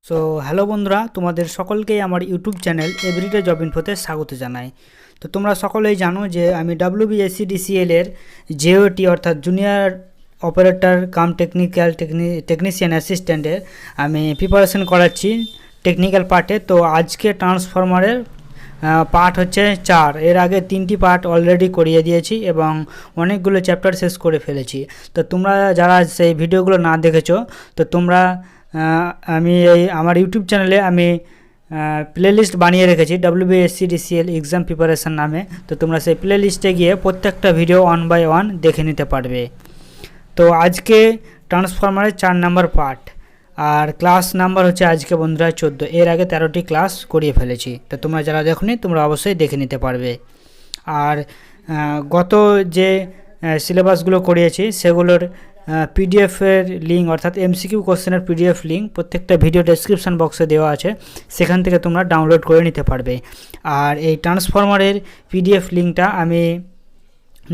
So hello বন্ধুরা, তোমাদের সকলকেই আমার ইউটিউব চ্যানেল এভরিডে জব ইনফোতে স্বাগত জানাই। তো তোমরা সকলেই জানো যে আমি WBSCDCL এর JOT অর্থাৎ জুনিয়র অপারেটর কাম টেকনিশিয়ান অ্যাসিস্ট্যান্টের আমি প্রিপারেশন করাচ্ছি টেকনিক্যাল পার্টে। তো আজকে ট্রান্সফরমারের পার্ট হচ্ছে 4। এর আগে 3টি পার্ট অলরেডি করিয়ে দিয়েছি এবং অনেকগুলো চ্যাপ্টার শেষ করে ফেলেছি। তো তোমরা যারা সেই ভিডিওগুলো না দেখেছো, তো তোমরা আমি আমার ইউটিউব চ্যানেলে আমি প্লেলিস্ট বানিয়ে রেখেছি WBSCDCL এক্সাম প্রিপারেশান নামে। তো তোমরা সেই প্লেলিস্টে গিয়ে প্রত্যেকটা ভিডিও 1 বাই 1 দেখে নিতে পারবে। তো আজকে ট্রান্সফরমারের 4 নাম্বার পার্ট, আর ক্লাস নাম্বার হচ্ছে আজকে বন্ধুরা 14। এর আগে 13টি ক্লাস করিয়ে ফেলেছি। তো তোমরা যারা দেখোনি তোমরা অবশ্যই দেখে নিতে পারবে। আর গত যে সিলেবাসগুলো করিয়েছি সেগুলোর পিডিএফের লিঙ্ক অর্থাৎ MCQ কোশ্চেনের পিডিএফ লিঙ্ক প্রত্যেকটা ভিডিও ডেসক্রিপশান বক্সে দেওয়া আছে, সেখান থেকে তোমরা ডাউনলোড করে নিতে পারবে। আর এই ট্রান্সফরমারের পিডিএফ লিঙ্কটা আমি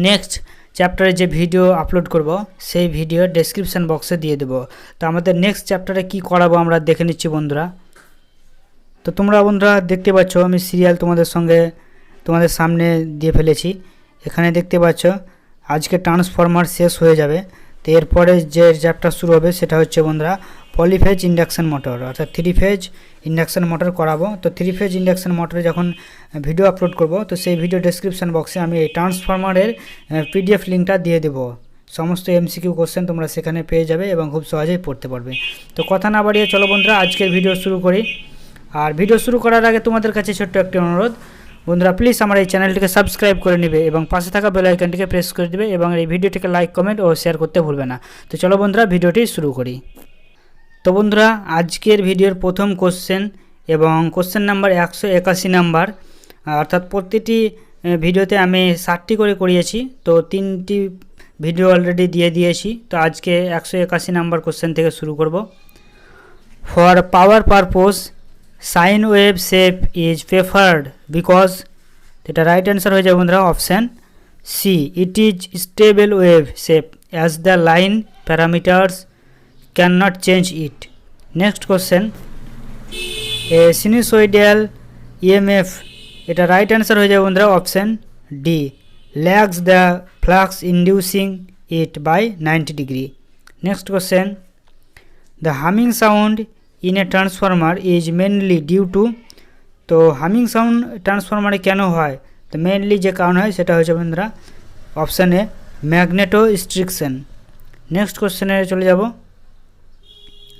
নেক্সট চ্যাপ্টারে যে ভিডিও আপলোড করব সেই ভিডিও ডেসক্রিপশান বক্সে দিয়ে দেবো। তো আমাদের নেক্সট চ্যাপ্টারে কি করাবো আমরা দেখে নিচ্ছি বন্ধুরা। তো তোমরা বন্ধুরা দেখতে পাচ্ছ আমি সিরিয়াল তোমাদের সামনে দিয়ে ফেলেছি। এখানে দেখতে পাচ্ছ আজকে ট্রান্সফরমার শেষ হয়ে যাবে। তো এরপরে যে চ্যাপ্টার শুরু হবে সেটা হচ্ছে বন্ধুরা পলিফেজ ইন্ডাকশন মোটর অর্থাৎ 3 ফেজ ইন্ডাকশন মোটর করাবো। তো 3 ফেজ ইন্ডাকশন মোটরে যখন ভিডিও আপলোড করব তো সেই ভিডিও ডেসক্রিপশান বক্সে আমি এই ট্রান্সফরমারের পিডিএফ লিঙ্কটা দিয়ে দেবো। সমস্ত MCQ কোশ্চেন তোমরা সেখানে পেয়ে যাবে এবং খুব সহজেই পড়তে পারবে। তো কথা না বাড়িয়ে চলো বন্ধুরা আজকের ভিডিও শুরু করি। আর ভিডিও শুরু করার আগে তোমাদের কাছে ছোট্ট একটি অনুরোধ, বন্ধুরা প্লিজ আমার এই চ্যানেলটিকে সাবস্ক্রাইব করে নেবে এবং পাশে থাকা বেল আইকনটিকে প্রেস করে দেবে এবং এই ভিডিওটিকে লাইক কমেন্ট ও শেয়ার করতে ভুলবে না। তো চলো বন্ধুরা ভিডিওটি শুরু করি। তো বন্ধুরা আজকের ভিডিওর প্রথম কোশ্চেন এবং কোশ্চেন নাম্বার 181 নাম্বার, অর্থাৎ প্রতিটি ভিডিওতে আমি 60টি করে করিয়েছি। তো 3টি ভিডিও অলরেডি দিয়ে দিয়েছি। তো আজকে 181 নাম্বার কোশ্চেন থেকে শুরু করব। For power purpose sine wave shape is preferred because, এটা রাইট অ্যান্সার হয়ে যাবে বন্ধুরা option C, it is stable wave shape as the line parameters can not change it. Next question, a sinusoidal EMF, এটা right answer হয়ে যাবে বন্ধুরা option D, lags the flux inducing it by 90 degree. Next question, the humming sound in a transformer is mainly due to, তো humming sound ট্রান্সফরমারে কেন হয়, তো mainly যে কারণ হয় সেটা হচ্ছে বন্ধুরা option A magnetostriction. Next কোশ্চেনে চলে যাব,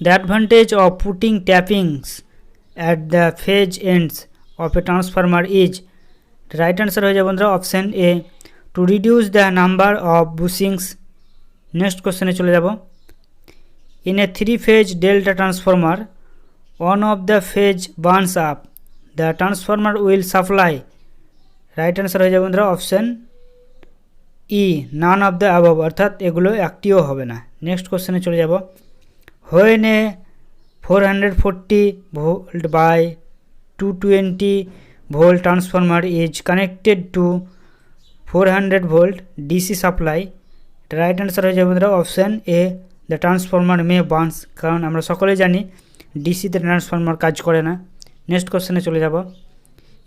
the advantage of putting tappings at the phase ends of a transformer is, right answer হয়ে যাবে বন্ধুরা option A, to reduce the number of bushings. Next কোশ্চেনে চলে যাব, in a 3-phase delta transformer one of the phase burns up, the transformer will supply, right answer হয়ে যাবে বন্ধুরা option E, none of the above, অর্থাৎ এগুলো একটিও হবে না। নেক্সট কোশ্চেনে চলে যাব, when a 440 volt by 220 volt transformer is connected to 400 volt DC supply, right answer হয়ে যাবে বন্ধুরা option A, the transformer may burns, কারণ আমরা সকলেই জানি ডিসিতে ট্রান্সফরমার কাজ করে না। নেক্সট কোশ্চেনে চলে যাব,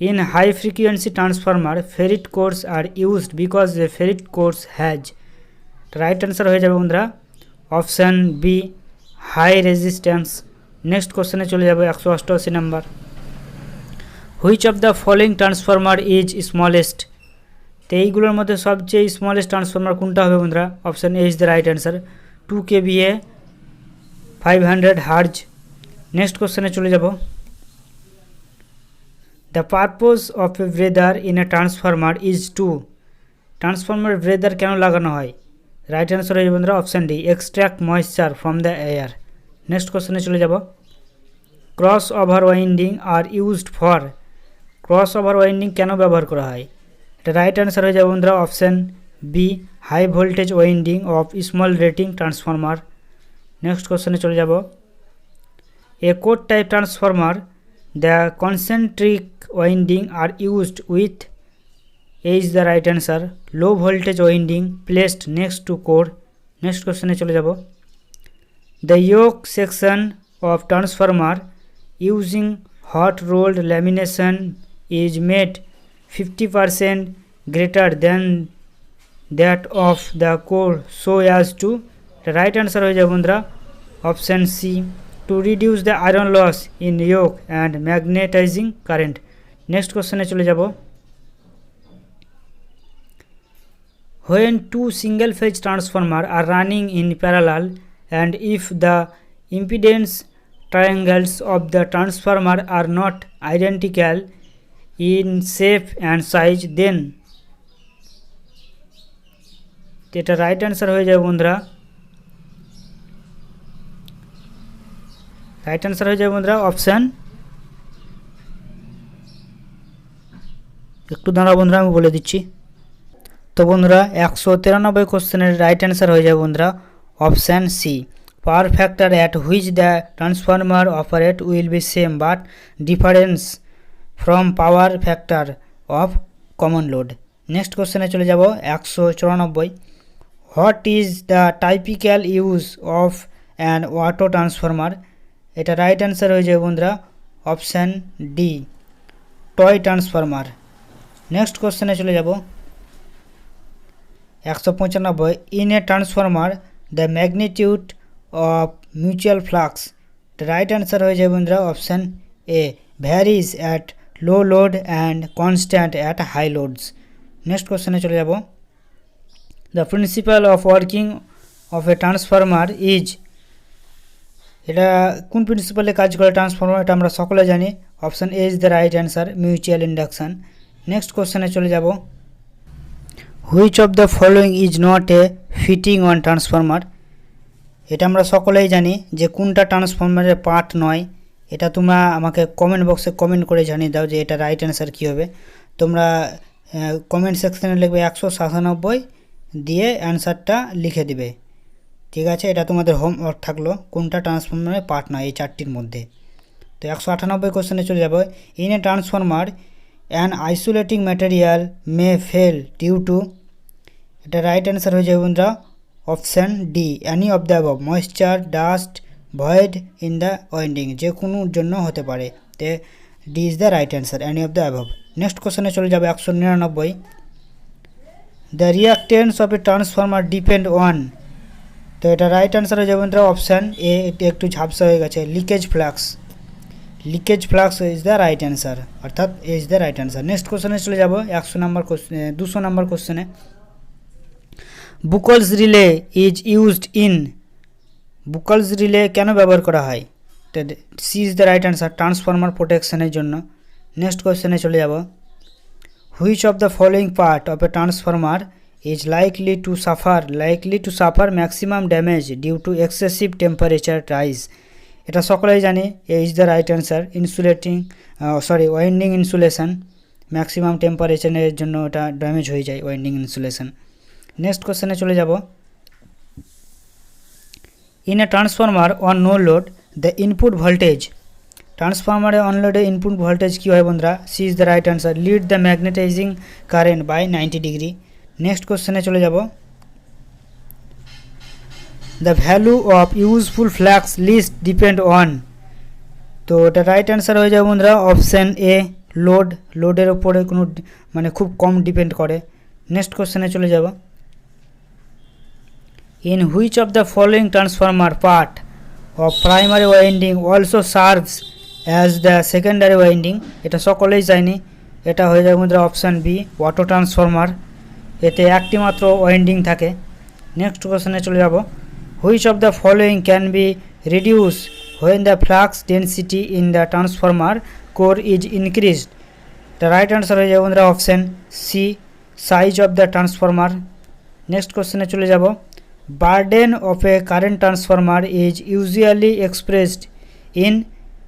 in high frequency transformer ferrite cores are used because the ferrite cores has, right answer হয়ে যাবে বন্ধুরা option B, high resistance. Next কোশ্চেনে চলে যাব 188 number, which of the following transformer is smallest, তো এইগুলোর মধ্যে সবচেয়ে স্মলেস্ট ট্রান্সফরমার কোনটা হবে বন্ধুরা option A is the right answer, 2 kVA 500 Hz। Next কোশ্চেনে চলে যাব, the purpose of a breather in a transformer is two, transformer ব্রেদার কেন লাগানো হয়, রাইট অ্যান্সার হয়ে যাবে বন্ধুরা option D, extract moisture from the air. Next কোশ্চেনে চলে যাব, cross over winding are used for, cross over winding কেন ব্যবহার করা হয়, এটা রাইট অ্যান্সার হয়ে যাবে বন্ধুরা option B, high voltage winding of small rating transformer. Next কোশ্চেনে চলে যাব, a core type transformer the concentric winding are used with, a is the right answer, low voltage winding placed next to core. Next কোশ্চেনে চলে যাব, the yoke section of transformer using hot rolled lamination is made 50% greater than that of the core so as to, the right answer হয়ে যাবে বন্ধুরা option C, to reduce the iron loss in yoke and magnetizing current. Next কোশ্চেনে চলে যাব, when two single phase transformers are running in parallel and if the impedance triangles of the transformer are not identical in shape and size, then, এটা right answer হয়ে যাবে বন্ধুরা, right answer হয়ে যাবে বন্ধুরা অপশান, একটু দাঁড়াও বন্ধুরা আমি বলে দিচ্ছি। তো বন্ধুরা 193 কোশ্চেনের রাইট অ্যান্সার হয়ে যাবে বন্ধুরা option C, power factor at which the transformer operate will be same but difference from power factor of common load. Next কোশ্চেনে চলে যাব 194, what is the typical use of an auto transformer, এটা right answer হয়ে যাবে বন্ধুরা option D, toy transformer. Next কোশ্চেনে চলে যাব 195, in a transformer the magnitude of mutual flux, the right answer হয়ে যাবে বন্ধুরা option A, varies at low load and constant at high loads. Next কোশ্চেনে চলে যাব, the principle of working of a transformer is, এটা কোন প্রিন্সিপালে কাজ করে ট্রান্সফর্মার, এটা আমরা সকলে জানি, option A is the right answer, mutual induction. Next কোশ্চেনে চলে যাব, which of the following is not a fitting on transformer, এটা আমরা সকলেই জানি যে কোনটা ট্রান্সফর্মারের পার্ট নয়, এটা তোমরা আমাকে কমেন্ট বক্সে কমেন্ট করে জানিয়ে দাও যে এটা রাইট অ্যান্সার কী হবে। তোমরা কমেন্ট সেকশানে লিখবে 197 দিয়ে অ্যান্সারটা লিখে দিবে, ঠিক আছে? এটা তোমাদের হোমওয়ার্ক থাকলো, কোনটা ট্রান্সফর্মারের পার্ট নয় এই চারটির মধ্যে। তো 198 কোশ্চেনে চলে যাব, in a transformer an isolating material may fail due to, এটা রাইট অ্যান্সার হয়ে যাবে বন্ধুরা option D, any of the above, moisture, dust, void in the winding, যে কোনোর জন্য হতে পারে, তে D is the right answer, any of the above. Next কোশ্চেনে চলে যাবে 199, the reactance of a transformer depend on, তো এটা রাইট অ্যান্সার হয়ে যাবে বন্ধুরা অপশান এ, এটা একটু ঝাপসা হয়ে গেছে, leakage flux, leakage flux is the right answer, অর্থাৎ A is the right answer. Next কোশ্চেনে চলে যাব 200 নম্বর কোশ্চেনে, Buchholz relay is used in, Buchholz relay কেন ব্যবহার করা হয়, C is the right answer, transformer প্রোটেকশনের জন্য। নেক্সট কোশ্চেনে চলে যাব, which of the following part of a transformer is likely to suffer maximum damage due to excessive temperature rise, এটা সকলেই জানি, এ is the right answer, winding insulation, maximum টেম্পারেচারের জন্য এটা ড্যামেজ হয়ে যায় ওয়াইন্ডিং ইনসুলেশন। নেক্সট কোশ্চেনে চলে যাব, in a transformer on no load the input voltage, ট্রান্সফর্মারে অন লোডে ইনপুট ভোল্টেজ কী হয় বন্ধুরা, C is the right answer, lead the magnetizing current by 90 degree. Next কোশ্চেনে চলে যাব, the value of useful flux least depend on, তো এটা রাইট অ্যান্সার হয়ে যাবে বন্ধুরা অপশান এ, লোডের ওপরে কোনো মানে খুব কম ডিপেন্ড করে। নেক্সট কোশ্চেনে চলে যাব, in which of the following transformer part of primary winding also serves as the secondary winding, এটা সকলেই জানি, এটা হয়ে যাবে বন্ধুরা অপশান বি, অটো ট্রান্সফর্মার, এতে একটি মাত্র ওয়াইন্ডিং থাকে। নেক্সট কোশ্চেনে চলে যাব, which of the following can be reduce when the flux density in the transformer core is increased, the right answer হয়ে যাবে বন্ধুরা option C, size of the transformer. Next কোশ্চেনে চলে যাব, burden of a current transformer is usually expressed in,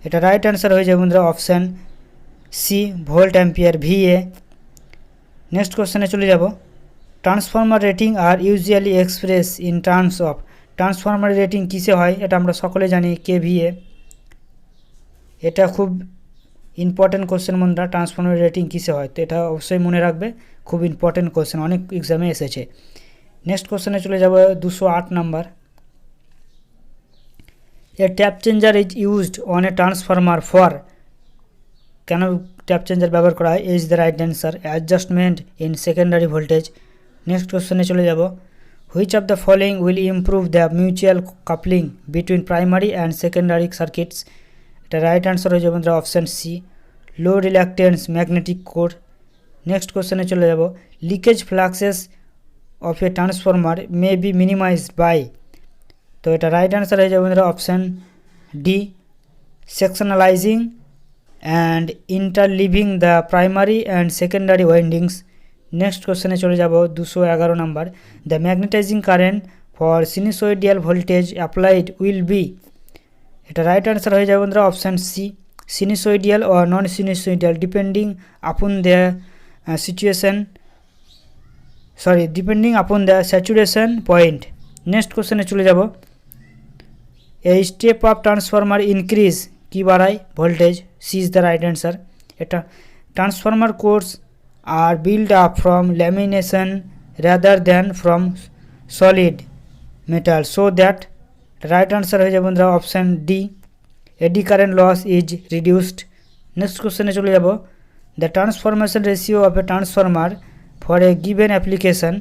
এটা right answer হয়ে যাবে বন্ধুরা option C, volt ampere, VA। Next কোশ্চেনে চলে যাব, transformer rating are usually express in terms of, transformer rating কিসে হয়, এটা আমরা সকলে জানি KVA, এটা খুব ইম্পর্টেন্ট কোশ্চেন বন্ধুরা, ট্রান্সফর্মার রেটিং কিসে হয়, তো এটা অবশ্যই মনে রাখবে, খুব ইম্পর্টেন্ট কোশ্চেন, অনেক এক্সামে এসেছে। নেক্সট কোশ্চেনে চলে যাব 208 number, A tap changer is used on a transformer for কেন ট্যাপ চেঞ্জার ব্যবহার করা হয় is the right answer adjustment in secondary voltage. Next কোশ্চেনে চলে যাব, which of the following will improve the mutual coupling between primary and secondary circuits. এটা right answer হয়ে যাবে বন্ধুরা option C, low reluctance magnetic core. Next কোশ্চেনে চলে যাব, leakage fluxes of a transformer may be minimized by. তো এটা right answer হয়ে যাবে বন্ধুরা option D, সেকশনালাইজিং and interleaving the primary and secondary windings. Next question চলে যাব 211 number, the magnetizing current for sinusoidal voltage applied will be। এটা right answer হয়ে যাবে বন্ধুরা option C, sinusoidal or non sinusoidal depending upon the depending upon the saturation point. Next কোশ্চেনে চলে যাব, a step up transformer increase কি বাড়ায় voltage, C is the right answer. এটা transformer cores are build up from lamination rather than from solid metal so that. Right answer হয়ে যাবে বন্ধুরা option D, eddy current loss is reduced. Next কোশ্চেনে চলে যাব, the transformation ratio of a transformer for a given application.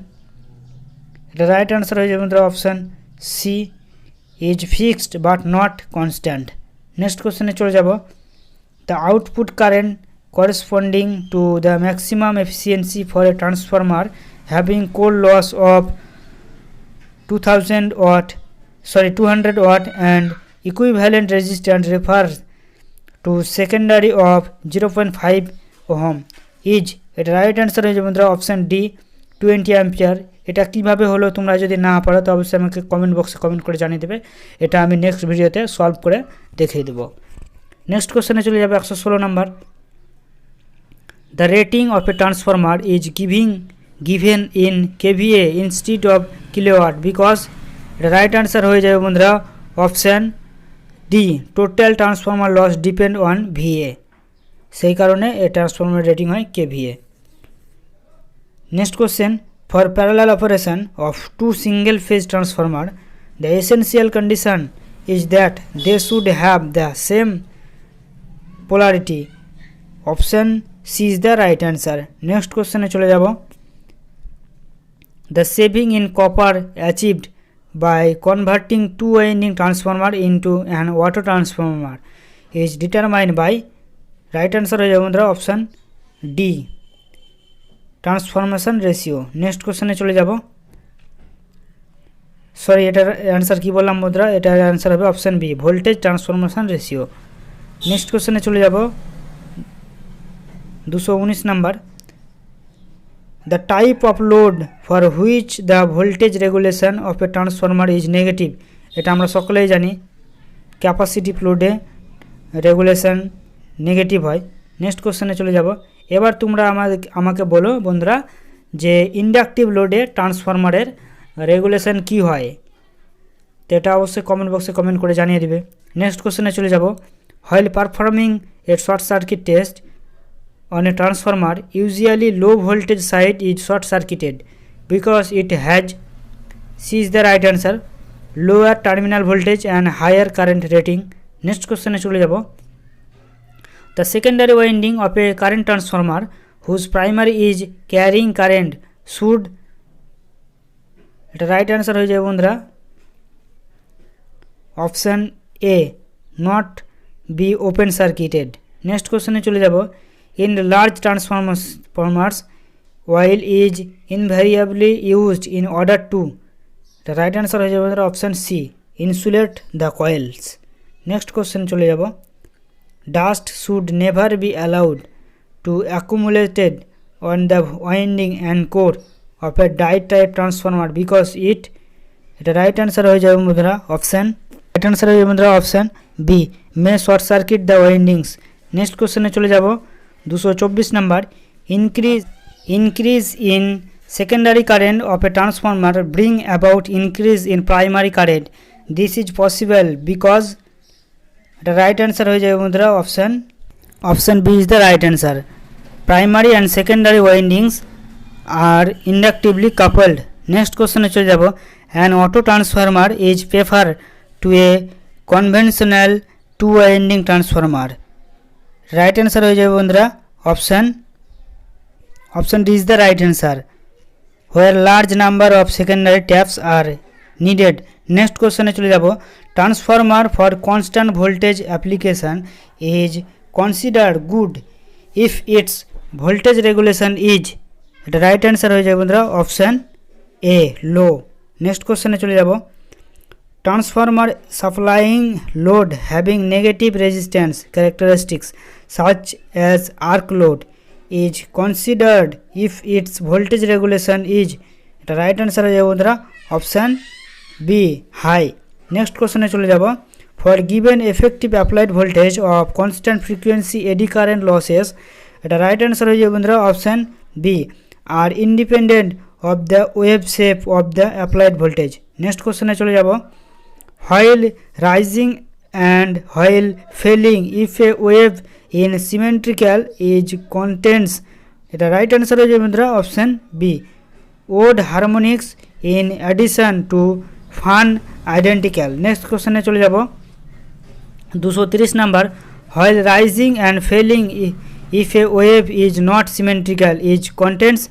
এটা right answer হয়ে যাবে বন্ধুরা option C, is fixed but not constant. Next কোশ্চেনে চলে যাব, the output current corresponding to the maximum efficiency for a transformer having core loss of 200 watt and equivalent resistance refers to secondary of 0.5 ohm is। এটা right answer হয়ে যাবে বন্ধুরা option D, 20 ampere. এটা কীভাবে হলো তোমরা যদি না পারো তো অবশ্যই আমাকে কমেন্ট বক্সে কমেন্ট করে জানিয়ে দেবে, এটা আমি নেক্সট ভিডিওতে সলভ করে দেখিয়ে দেবো। নেক্সট কোশ্চেনে চলে যাবে 116 number, the rating of a transformer is given in KVA instead of kilowatt because. এটা রাইট অ্যান্সার হয়ে যাবে বন্ধুরা option D, total transformer loss depend on VA, সেই কারণে এই ট্রান্সফরমার রেটিং হয় KVA. Next question, for parallel operation of two single phase transformer the essential condition is that they should have the same polarity. Option C is the right answer. Next question e chole jabo, the saving in copper achieved by converting two winding transformer into an auto transformer is determined by। right answer hoye jabe bondhura option D, transformation ratio. Next কোশ্চেনে চলে যাব, sorry এটার answer কী বললাম বন্ধুরা, এটার answer হবে option B, voltage transformation ratio. Next কোশ্চেনে চলে যাব 219 number, the type of load for which the voltage regulation of a transformer is negative. এটা আমরা সকলেই জানি ক্যাপাসিটিভ লোডে রেগুলেশন নেগেটিভ হয়। নেক্সট কোশ্চেনে চলে যাব, এবার তোমরা আমাকে বলো বন্ধুরা যে ইন্ডাকটিভ লোডে ট্রান্সফরমারের রেগুলেশন কি হয়, তো এটা অবশ্যই কমেন্ট বক্সে কমেন্ট করে জানিয়ে দেবে। নেক্সট কোশ্চেনে চলে যাব, while performing a short circuit test on a transformer usually low voltage side is short circuited because it has, C is the right answer, lower terminal voltage and higher current rating. Next question চলে যাব, the secondary winding of a current transformer whose primary is carrying current should, এটা right answer হয়ে যাবে বন্ধুরা option A, not be open circuited. Next কোশ্চেনে চলে যাব, in large transformers oil is invariably used in order to, এটা right answer হয়ে যাবে বন্ধুরা option C, insulate the coils. Next question চলে যাব, dust should never be allowed to accumulated on the winding and core of a diode type transformer because it, এটা right answer হয়ে যাবে বন্ধুরা অপশান, রাইট অ্যান্সার হয়ে যাবে বন্ধুরা option B, may short circuit the windings. Next কোশ্চেনে চলে যাব 224 number, increase in secondary current of a transformer bring about increase in primary current, this is possible because, এটা রাইট অ্যান্সার হয়ে যাবে বন্ধুরা option B is the right answer, primary and secondary windings are inductively coupled. Next question চলে যাব, an auto transformer is preferred to a conventional two winding transformer. Right answer হয়ে যাবে বন্ধুরা option D is the right answer. Where large number of secondary taps are needed. Next কোশ্চেনে চলে যাব। Transformer for constant voltage application is considered good if its voltage regulation is. এটা right answer হয়ে যাবে বন্ধুরা অপশান এ লো। Next কোশ্চেনে চলে যাব। Transformer supplying load having negative resistance characteristics such as arc load is considered if its voltage regulation is। এটা right answer হয়ে যাবে বন্ধুরা অপশান বি হাই। নেক্সট কোশ্চেনে চলে যাব। For given effective applied voltage of constant frequency eddy current losses. এটা right answer হয়ে যাবে বন্ধুরা option B are independent of the wave shape of the applied voltage. Next কোশ্চেনে চলে যাব। while rising and while falling if a wave in symmetrical is contains। এটা right answer হয়ে যাবে বন্ধুরা option B odd harmonics in addition to fun identical. Next কোশ্চেনে চলে যাব 230 number. while rising and falling if a wave is not symmetrical is contains।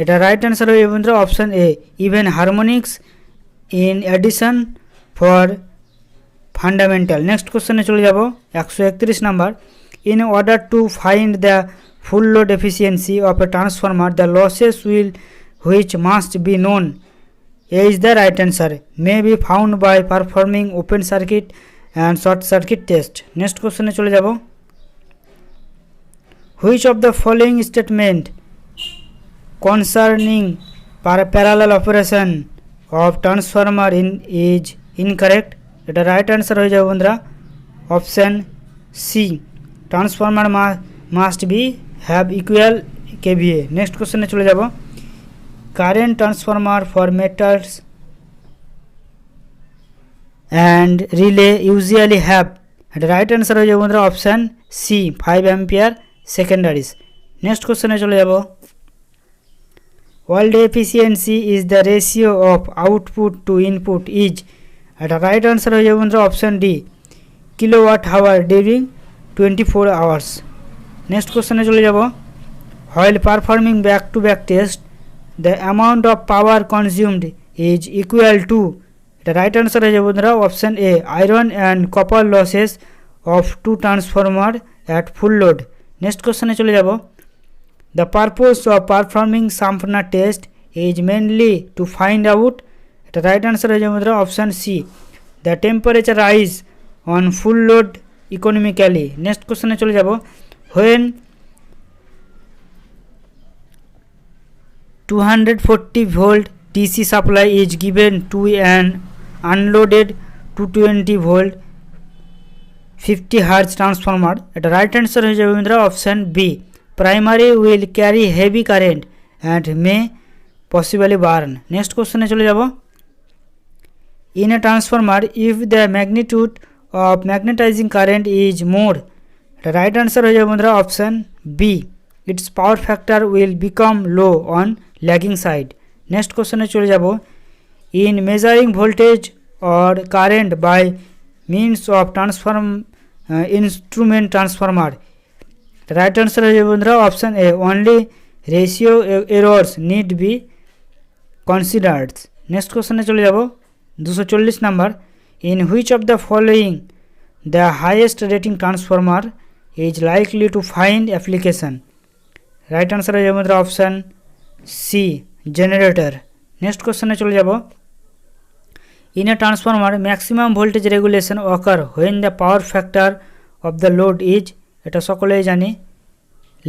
এটা right answer হয়ে যাবে বন্ধুরা option A even harmonics in addition for fundamental. Next কোশ্চেনে চলে যাব 131 number. In order to find the full load efficiency of a transformer the losses which must be known is the right answer may be found by performing open circuit and short circuit test. Next কোশ্চেনে চলে যাব। Which of the following statement concerning parallel operation of transformer is incorrect. এটা right answer হয়ে যাবে বন্ধুরা option C transformer must be have equal KVA. Next কোশ্চেনে চলে যাব। Current transformer for metals and relay usually have. এটা right answer হয়ে যাবে বন্ধুরা option C 5 ampere secondaries. Next কোশ্চেনে চলে যাব। World efficiency is the ratio of output to input is. এটা রাইট অ্যান্সার হয়ে যাবে বন্ধুরা option D kilowatt hour during 24 hours. Next কোশ্চেনে চলে যাব। while performing back to back test the amount of power consumed is equal to. এটা right answer হয়ে যাবে বন্ধুরা option A iron and copper losses of two transformer at full load. Next কোশ্চেনে চলে যাব। The purpose of performing Sumpner test is mainly to find out. এটা right answer হয়ে যাবে বন্ধুরা option C the temperature rise on full load economically. Next কোশ্চেনে চলে যাব। When 240 volt DC supply is given to an unloaded 220 volt 50 hertz transformer. এটা right answer হয়ে যাবে বন্ধুরা option B primary will carry heavy current and may possibly burn. Next কোশ্চেনে চলে যাব। In a transformer if the magnitude of magnetizing current is more. এটা right answer হয়ে যাবে বন্ধুরা option B its power factor will become low on lagging side. Next কোশ্চেনে চলে যাব। In measuring voltage or current by means of instrument transformer. Right answer হয়ে যাবে বন্ধুরা option A only ratio errors need be considered. Next কোশ্চেনে চলে যাব 240 number. In which of the following the highest rating transformer is likely to find application. Right answer হয়ে যাবে বন্ধুরা option C generator. Next কোশ্চেনে চলে যাব। In a transformer maximum voltage regulation occur when the power factor of the load is. এটা সকলেই জানি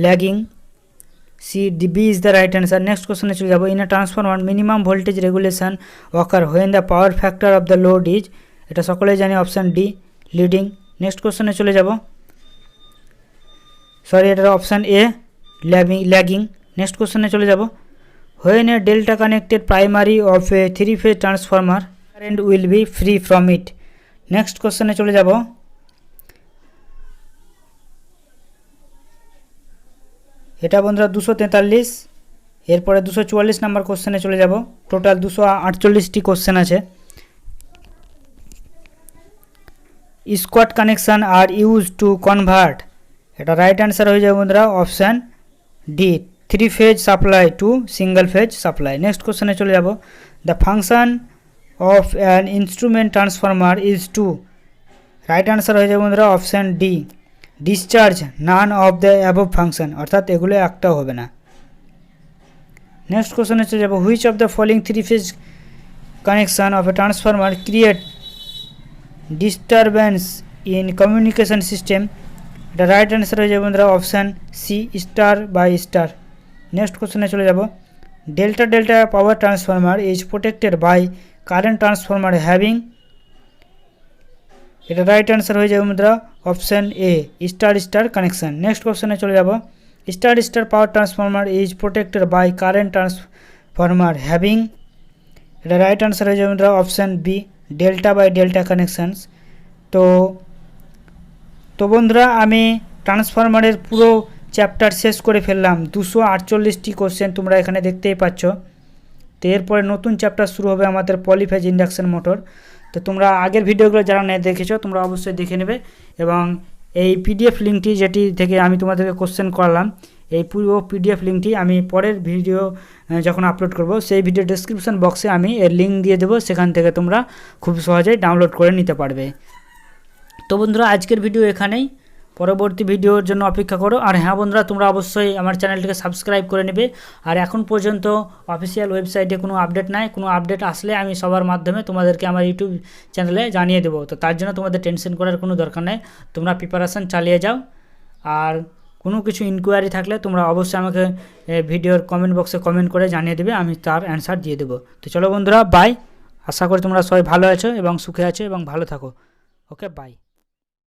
lagging C D B is the right answer. Next কোশ্চেনে চলে যাব। In a transformer minimum voltage regulation occur when the power factor of the load is. এটা সকলেই জানি option D leading. Next কোশ্চেনে চলে যাব। সরি এটা অপশান এ ল্যাগিং। নেক্সট কোশ্চেনে চলে যাব। When a delta connected primary of A 3 phase transformer current will be free from it. Next কোশ্চেনে চলে যাব। এটা বন্ধুরা 243। এরপরে 244 নাম্বার কোশ্চেনে চলে যাব। টোটাল 248টি কোশ্চেন আছে। Squad connection are use to convert, এটা রাইট অ্যান্সার হয়ে যাবে বন্ধুরা option D, 3 phase supply to single phase supply. Next কোশ্চেনে চলে যাব, the function of an instrument transformer is to, right answer হয়ে যাবে বন্ধুরা option D, discharge none of the above function, অর্থাৎ এগুলো একটাও হবে না। নেক্সট কোশ্চেনে চলে যাব, which of the following 3 phase connection of a transformer create disturbance in communication system, এটা রাইট অ্যান্সার হয়ে যাবে বন্ধুরা option C, star by star. Next কোশ্চেনে চলে যাব, delta delta power transformer is protected by current transformer having, এটা right answer হয়ে যাবে বন্ধুরা option A, star star connection. Next কোশ্চেনে চলে যাব, star star power transformer is protected by current transformer having, এটা রাইট অ্যান্সার হয়ে যাবে বন্ধুরা option B, delta by delta connections. তো বন্ধুরা আমি ট্রান্সফরমারের পুরো চ্যাপ্টার শেষ করে ফেললাম, 248টি কোশ্চেন তোমরা এখানে দেখতেই পাচ্ছ। তো এরপরে নতুন চ্যাপ্টার শুরু হবে আমাদের পলিফেজ ইন্ডাকশন মোটর। তো তোমরা আগের ভিডিওগুলো যারা দেখেছো তোমরা অবশ্যই দেখে নেবে, এবং এই পিডিএফ লিঙ্কটি যেটি থেকে আমি তোমাদেরকে কোশ্চেন করলাম, এই পুরো পিডিএফ লিঙ্কটি আমি পরের ভিডিও যখন আপলোড করব সেই ভিডিও ডেসক্রিপশন বক্সে আমি এর লিঙ্ক দিয়ে দেবো, সেখান থেকে তোমরা খুব সহজেই ডাউনলোড করে নিতে পারবে। তো বন্ধুরা আজকের ভিডিও এখানেই, পরবর্তী ভিডিওর জন্য অপেক্ষা করো। আর হ্যাঁ বন্ধুরা, তোমরা অবশ্যই আমার চ্যানেলটিকে সাবস্ক্রাইব করে নেবে। আর এখন পর্যন্ত অফিসিয়াল ওয়েবসাইটে কোনো আপডেট নাই, কোনো আপডেট আসলে আমি সবার মাধ্যমে তোমাদেরকে আমার ইউটিউব চ্যানেলে জানিয়ে দেবো। তো তার জন্য তোমাদের টেনশন করার কোনো দরকার নেই, তোমরা প্রিপারেশান চালিয়ে যাও। আর কোনো কিছু ইনকোয়ারি থাকলে তোমরা অবশ্যই আমাকে ভিডিওর কমেন্ট বক্সে কমেন্ট করে জানিয়ে দেবে, আমি তার অ্যান্সার দিয়ে দেবো। তো চলো বন্ধুরা, বাই। আশা করি তোমরা সবাই ভালো আছো এবং সুখে আছো এবং ভালো থাকো। ওকে, বাই।